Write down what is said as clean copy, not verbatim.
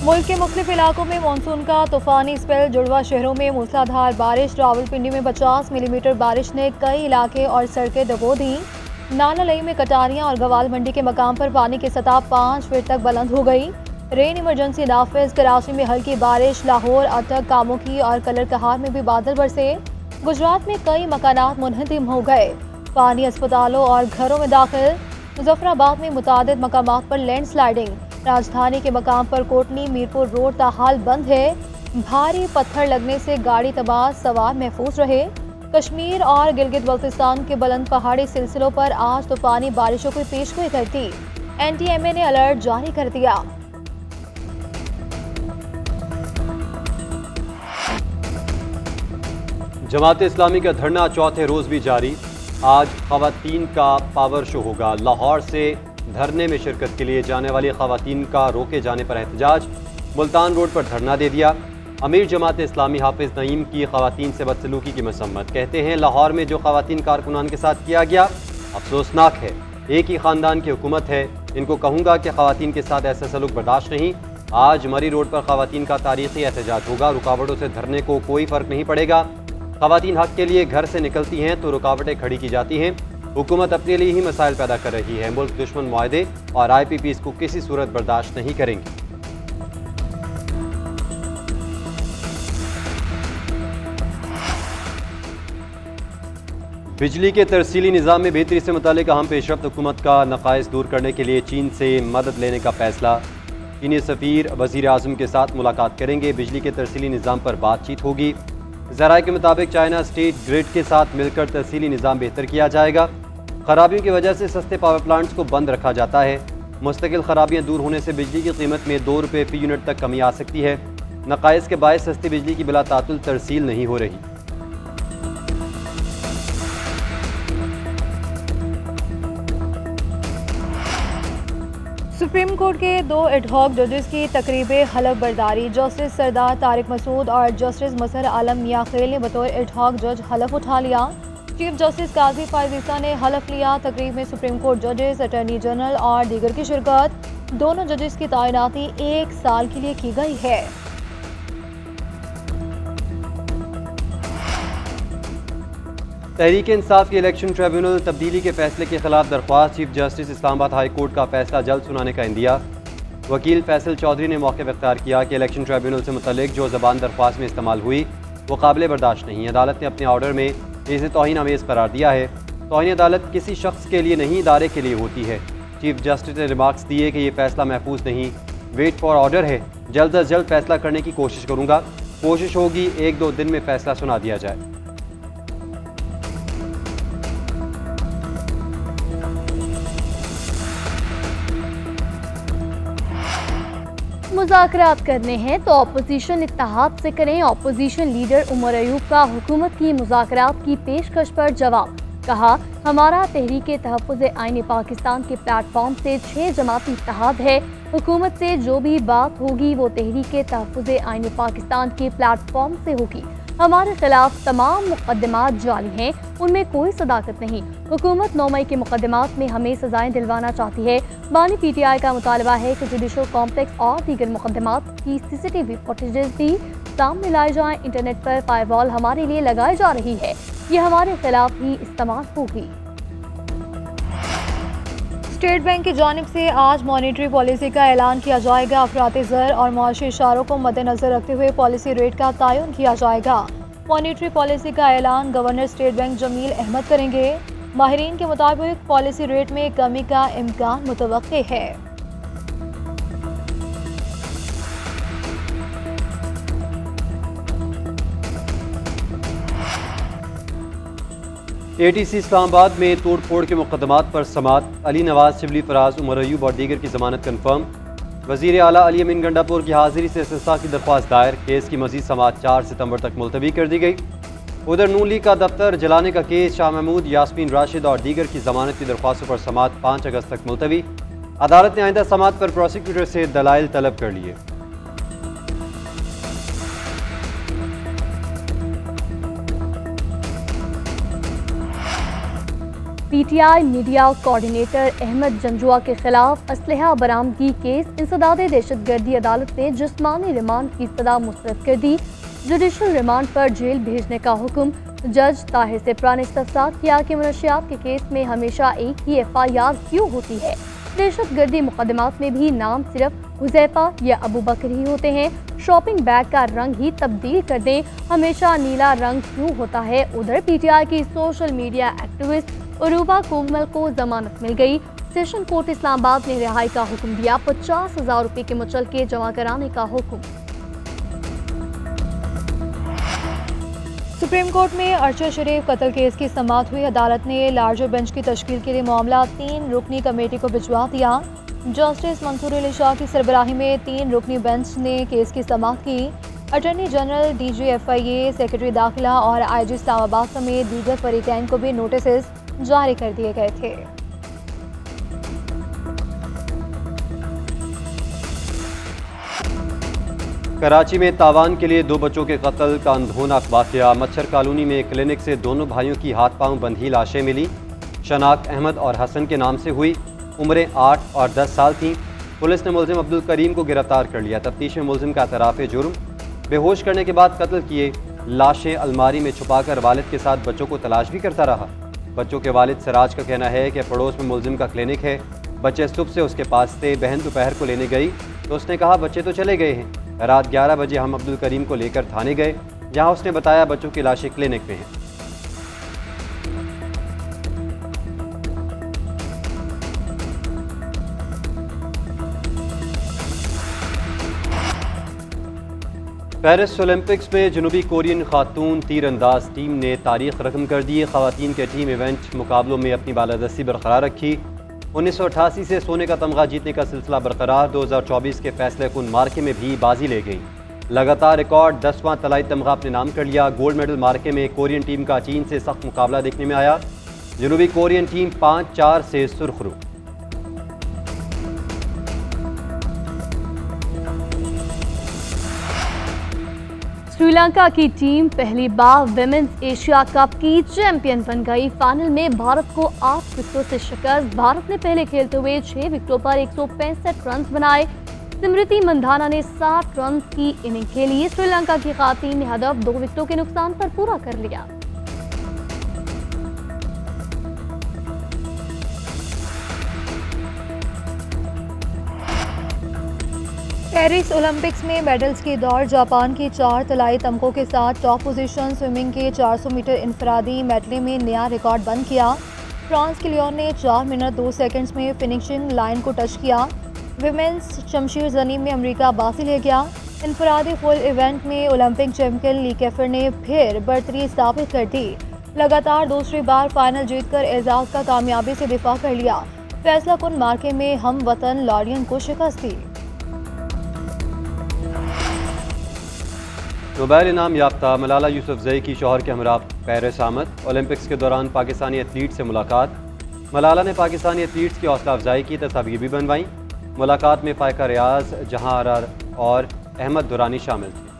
मुल्क के मुख्तलिफ इलाकों में मानसून का तूफानी स्पेल। जुड़वा शहरों में मूसलाधार बारिश। रावलपिंडी में 50 मिलीमीटर बारिश ने कई इलाके और सड़कें डुबो दी। नालालई में कटारियां और गवाल मंडी के मकाम पर पानी की सतह 5 फीट तक बुलंद हो गई। रेन इमरजेंसी नाफिज। कराची में हल्की बारिश। लाहौर, अटक, कामुकी और कलर कहार में भी बादल बरसे। गुजरात में कई मकानात मुनहदिम हो गए। पानी अस्पतालों और घरों में दाखिल। मुजफ्फराबाद में मुतादिद मकामात पर लैंड स्लाइडिंग। राजधानी के मकाम पर कोटनी मीरपुर रोड ताहाल बंद है। भारी पत्थर लगने से गाड़ी तबाह, सवार महफूज रहे। कश्मीर और गिलगित बल्तिस्तान के बुलंद पहाड़ी सिलसिलों पर आज तूफानी बारिशों की पेशगोई करती NTMA ने अलर्ट जारी कर दिया। जमात इस्लामी का धरना चौथे रोज भी जारी। आज खवातीन का पावर शो होगा। लाहौर से धरने में शिरकत के लिए जाने वाली खवातीन का रोके जाने पर एहतजाज। मुल्तान रोड पर धरना दे दिया। अमीर जमात इस्लामी हाफिज नईम की खवातीन से बदसलूकी की मसम्मत। कहते हैं लाहौर में जो खवातीन कारकुनान के साथ किया गया अफसोसनाक है। एक ही खानदान की हुकूमत है। इनको कहूँगा कि खवातीन के साथ ऐसा सलूक बर्दाश्त नहीं। आज मरी रोड पर खवातीन का तारीखी एहतजाज होगा। रुकावटों से धरने को कोई फ़र्क नहीं पड़ेगा। खवातीन हक के लिए घर से निकलती हैं तो रुकावटें खड़ी की जाती हैं। हुकूमत अपने लिए ही मसाइल पैदा कर रही है। मुल्क दुश्मन मुआहदे और IPPs को किसी सूरत बर्दाश्त नहीं करेंगे। बिजली के तरसीली निज़ाम में बेहतरी से मुतालिक अहम पेशरफ्त। हुकूमत का नक़ाइस दूर करने के लिए चीन से मदद लेने का फैसला। चीनी सफ़ीर वज़ीर आज़म के साथ मुलाकात करेंगे। बिजली के तरसीली निज़ाम पर बातचीत होगी। ज़राए के मुताबिक चाइना स्टेट ग्रिड के साथ मिलकर तरसीली निज़ाम बेहतर किया जाएगा। खराबियों की वजह से सस्ते पावर प्लांट्स को बंद रखा जाता है। मुस्तकिल खराबियां दूर होने से बिजली की कीमत में 2 रुपये फ़ी यूनिट तक कमी आ सकती है। नक़ाइस के बायस सस्ती बिजली की बिला तातुल तरसील नहीं हो रही। सुप्रीम कोर्ट के 2 एडहॉक जजेस की तकरीब हलफ बर्दारी। जस्टिस सरदार तारिक मसूद और जस्टिस मजहर आलम मियां खेल ने बतौर एडहॉक जज हलफ उठा लिया। चीफ जस्टिस काजी फायज ईसा ने हलफ लिया। तकरीब में सुप्रीम कोर्ट जजेस, अटॉर्नी जनरल और दीगर की शिरकत। दोनों जजेस की तैनाती 1 साल के लिए की गई है। तहरीक इंसाफ की इलेक्शन ट्रिब्यूनल तब्दीली के फैसले के खिलाफ दरख्वास्त। Chief justice Islamabad high court का फैसला जल्द सुनाने का इंदिया। वकील फैसल चौधरी ने मौक़िफ़ इख्तियार किया कि इलेक्शन ट्रिब्यूनल से मुतल्लिक जो ज़बान दरख्वास्त में इस्तेमाल हुई वो काबिल बर्दाश्त नहीं है। अदालत ने अपने ऑर्डर में इसे तौहीन अमेज़ करार दिया है। तौहीन अदालत किसी शख्स के लिए नहीं, इदारे के लिए होती है। चीफ जस्टिस ने रिमार्क्स दिए कि ये फैसला महफूज नहीं, वेट फॉर ऑर्डर है। जल्द अज जल्द फैसला करने की कोशिश करूँगा। कोशिश होगी 1-2 दिन में फैसला सुना दिया जाए। मुज़ाकरात करने हैं तो अपोजिशन इत्तेहाद से करें। अपोजिशन लीडर उमर अयूब का हुकूमत की मुज़ाकरात की पेशकश पर जवाब। कहा, हमारा तहरीक तहफ़्फ़ुज़ आईन पाकिस्तान के प्लेटफॉर्म से 6 जमाती इत्तेहाद है। हुकूमत से जो भी बात होगी वो तहरीक तहफ़्फ़ुज़ आईन पाकिस्तान के प्लेटफॉर्म से होगी। हमारे खिलाफ तमाम मुकदमात जाली हैं, उनमें कोई सदाकत नहीं। हुकूमत 9 मई के मुकदमात में हमें सजाएं दिलवाना चाहती है। बानी PTI का मुतालबा है कि जुडिशल कॉम्प्लेक्स और दीगर मुकदमात की CCTV फुटेजेस भी सामने लाए जाएं। इंटरनेट पर फायरवॉल हमारे लिए लगाई जा रही है, ये हमारे खिलाफ ही इस्तेमाल होगी। स्टेट बैंक की जानिब से आज मॉनेटरी पॉलिसी का ऐलान किया जाएगा। अफराती ज़र और मुआशी इशारों को मद्देनजर रखते हुए पॉलिसी रेट का तयन किया जाएगा। मॉनेटरी पॉलिसी का ऐलान governor state bank Jameel Ahmed करेंगे। माहिरीन के मुताबिक पॉलिसी रेट में कमी का इम्कान मुतवक्के है। ATC इस्लामाबाद में तोड़ फोड़ के मुकदमात पर समात। अली नवाज, शिबली फराज, उमर अयूब और दीगर की जमानत कन्फर्म। वज़ीर आला अली अमीन गंडापुर की हाजिरी से इस्तिस्सा की दरख्वास्त दायर। केस की मज़ीद समात 4 सितंबर तक मुलतवी कर दी गई। उधर नून लीग का दफ्तर जलाने का केस, शाह महमूद, यास्मीन राशिद और दीगर की जमानत की दरख्वास्तों पर समात 5 अगस्त तक मुलतवी। अदालत ने आइंदा समात पर प्रोसिक्यूटर से दलाइल तलब कर लिए। PTI media coordinator Ahmed Janjua के खिलाफ असलहा बरामदगी केस इंसदाद दहशतगर्दी अदालत ने जिस्मानी रिमांड की सजा मुस्तरद कर दी। जुडिशल रिमांड पर जेल भेजने का हुक्म। जज ताहिर सिप्रा ने इस्तफसार किया कि मनशियात के केस में हमेशा एक ही FIR क्यों होती है। दहशतगर्दी मुकदमात में भी नाम सिर्फ हुज़ैफा या अबू बकर ही होते हैं। शॉपिंग बैग का रंग ही तब्दील कर दें, हमेशा नीला रंग क्यों होता है। उधर PTI की सोशल मीडिया एक्टिविस्ट उरूबा कोमल को जमानत मिल गई। सेशन कोर्ट इस्लामाबाद ने रिहाई का हुक्म दिया। 50,000 रुपये के मुचलके जमा कराने का हुक्म। सुप्रीम कोर्ट में अरशद शरीफ कत्ल केस की समाअत हुई। अदालत ने लार्जर बेंच की तश्कील के लिए मामला 3 रुकनी कमेटी को भिजवा दिया। जस्टिस मंसूर अली शाह की सरबराही में 3 रुकनी बेंच ने केस की समाअत की। Attorney general, DG FIA, secretary दाखिला और IG इस्लामाबाद समेत दीगर फरीकैन को भी नोटिस जारी कर दिए गए थे। कराची में तावान के लिए 2 बच्चों के कत्ल का अनहोना वाक़या। मच्छर कॉलोनी में क्लिनिक से दोनों भाइयों की हाथ पांव बंधी लाशें मिली। शनाख्त अहमद और हसन के नाम से हुई। उम्रें 8 और 10 साल थीं। पुलिस ने मुलजिम अब्दुल करीम को गिरफ्तार कर लिया। तफ्तीश में मुलजिम का एतराफ़ जुर्म। बेहोश करने के बाद कत्ल किए। लाशें अलमारी में छुपाकर वालिद के साथ बच्चों को तलाश भी करता रहा। बच्चों के वालिद सिराज का कहना है कि पड़ोस में मुलजिम का क्लिनिक है। बच्चे सुबह से उसके पास थे। बहन दोपहर को लेने गई तो उसने कहा बच्चे तो चले गए हैं। रात 11 बजे हम अब्दुल करीम को लेकर थाने गए, जहां उसने बताया बच्चों की लाशें क्लिनिक में हैं। पेरिस ओलंपिक्स में जनूबी कोरियन खातून तीरंदाज टीम ने तारीख रकम कर दी। खवातीन के टीम इवेंट मुकाबलों में अपनी बालादस्ती बरकरार रखी। 1988 से सोने का तमगा जीतने का सिलसिला बरकरार। 2024 के फैसले कुन मार्के में भी बाजी ले गई। लगातार रिकॉर्ड 10वां तलाई तमगा अपने नाम कर लिया। गोल्ड मेडल मार्के में कोरियन टीम का चीन से सख्त मुकाबला देखने में आया। जनूबी कोरियन टीम 5-4 से सुरखरू। श्रीलंका की टीम पहली बार विमेंस एशिया कप की चैंपियन बन गई। फाइनल में भारत को 8 विकेटों से शिकस्त। भारत ने पहले खेलते हुए 6 विकेटों पर 165 रन बनाए। स्मृति मंधाना ने 60 रन की इनिंग खेली। श्रीलंका की खातून ने हदफ 2 विकेटों के नुकसान पर पूरा कर लिया। पेरिस ओलंपिक्स में मेडल्स की दौड़। जापान की 4 तलाई तमगों के साथ टॉप पोजीशन। स्विमिंग के 400 मीटर इंफरादी मेडले में नया रिकॉर्ड बंद किया। फ्रांस के लियोन ने 4 मिनट 2 सेकंड्स में फिनिशिंग लाइन को टच किया। विमेंस शमशीर जनी में अमेरिका बाजी ले गया। इंफरादी फुल इवेंट में ओलंपिक चैंपियन ली कैफर ने फिर बर्तरी साबित कर दी। लगातार दूसरी बार फाइनल जीतकर एजाज का कामयाबी से दिफा कर लिया। फैसला कुन मार्के में हम वतन लॉरियन को शिकस्त दी। नोबेल इनाम याफ्ता मलाला यूसुफजई की शौहर के हमरा पेरिस आमद। ओलंपिक्स के दौरान पाकिस्तानी एथलीट से मुलाकात। मलाला ने पाकिस्तानी एथलीट्स की हौसला अफजाई की, तस्वीर भी बनवाई। मुलाकात में फ़ायका रियाज, जहां आरार और अहमद दुरानी शामिल थे।